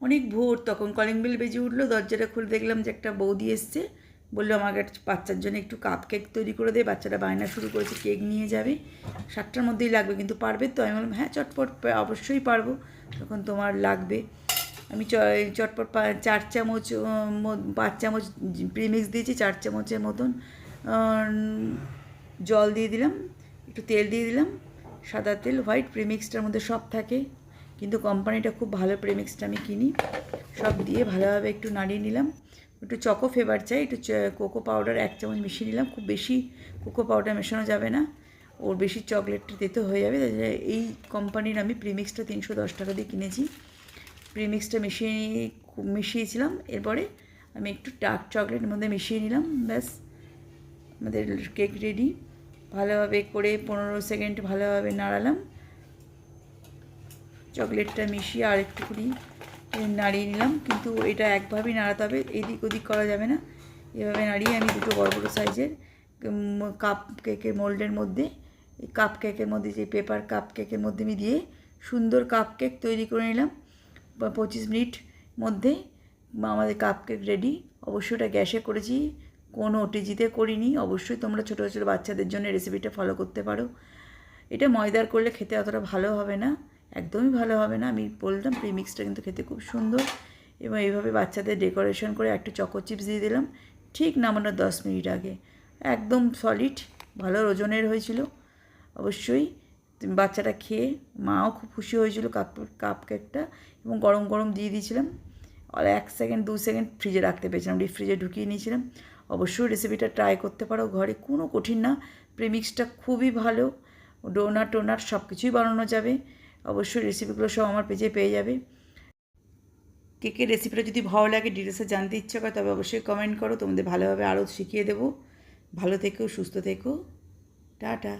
অনেক ভোর, তখন কলিং বেল বেজে উঠলো। দরজাটা খুলে দেখলাম যে একটা বৌদি এসছে। বললো আমাকে একটা বাচ্চার জন্য একটু কাপ কেক তৈরি করে দে। বাচ্চাটা বায়না শুরু করেছে কেক নিয়ে যাবে, 7টার মধ্যেই লাগবে, কিন্তু পারবে তো? আমি বললাম হ্যাঁ চটপট অবশ্যই পারবো, তখন তোমার লাগবে। আমি চটপট 4 চামচ 5 চামচ প্রিমিক্স দিয়েছি, 4 চামচের মতন জল দিয়ে দিলাম, একটু তেল দিয়ে দিলাম, সাদা তেল, হোয়াইট। প্রিমিক্সটার মধ্যে সব থাকে, কিন্তু কোম্পানিটা খুব ভালো, প্রিমিক্সটা আমি কিনি। সব দিয়ে ভালোভাবে একটু নাড়িয়ে নিলাম। একটু চকো ফ্লেভার চাই, একটু কোকো পাউডার 1 চামচ মিশিয়ে নিলাম। খুব বেশি কোকো পাউডার মেশানো যাবে না, ওর বেশি চকলেটটা দিতে হয়ে যাবে। এই কোম্পানির আমি প্রিমিক্সটা 310 টাকা দিয়ে কিনেছি। প্রিমিক্সটা মিশিয়েছিলাম। এরপরে আমি একটু ডার্ক চকলেটের মধ্যে মিশিয়ে নিলাম। ব্যাস, আমাদের কেক রেডি। ভালোভাবে করে 15 সেকেন্ড ভালোভাবে নাড়ালাম, চকলেটটা মিশিয়ে আর একটুখানি নাড়িয়ে নিলাম। কিন্তু এটা একভাবেই নাড়াতে হবে, এদিক ওদিক করা যাবে না। এভাবে নাড়িয়ে আমি দুটো বড় বড় সাইজের কাপ কেকের মোল্ডের মধ্যে, এই কাপ কেকের মধ্যে, যে পেপার কাপ কেকের মধ্যে আমি দিয়ে সুন্দর কাপ কেক তৈরি করে নিলাম। 25 মিনিট মধ্যে আমাদের কাপ কেক রেডি। অবশ্যই এটা গ্যাসে করেছি, কোনো ওটিজিতে করিনি। অবশ্যই তোমরা ছোটো ছোটো বাচ্চাদের জন্য রেসিপিটা ফলো করতে পারো। এটা ময়দার করলে খেতে অতটা ভালো হবে না, একদমই ভালো হবে না। আমি বললাম প্রিমিক্সটা কিন্তু খেতে খুব সুন্দর। এবং এইভাবে বাচ্চাদের ডেকোরেশন করে একটু চকো চিপস দিয়ে দিলাম ঠিক নামানোর 10 মিনিট আগে। একদম সলিড, ভালো ওজনের হয়েছিল। অবশ্যই বাচ্চাটা খেয়ে মাও খুব খুশি হয়েছিল কাপ কেকটা। এবং গরম গরম দিয়ে দিয়েছিলাম, আর 1 সেকেন্ড 2 সেকেন্ড ফ্রিজে রাখতে পেরেছিলাম, ডিপ ফ্রিজে ঢুকিয়ে নিয়েছিলাম। অবশ্যই রেসিপিটা ট্রাই করতে পারো ঘরে, কোনো কঠিন না। প্রিমিক্সটা খুবই ভালো, ডোনাট টোনাট সব কিছুই বানানো যাবে। অবশ্যই রেসিপিগুলো সব আমার পেজে পেয়ে যাবে। কেকের রেসিপিটা যদি ভালো লাগে, ডিটেলসে জানতে ইচ্ছা করে, তবে অবশ্যই কমেন্ট করো, তোমাদের ভালোভাবে আরও শিখিয়ে দেবো। ভালো থেকো, সুস্থ থেকো, টাটা।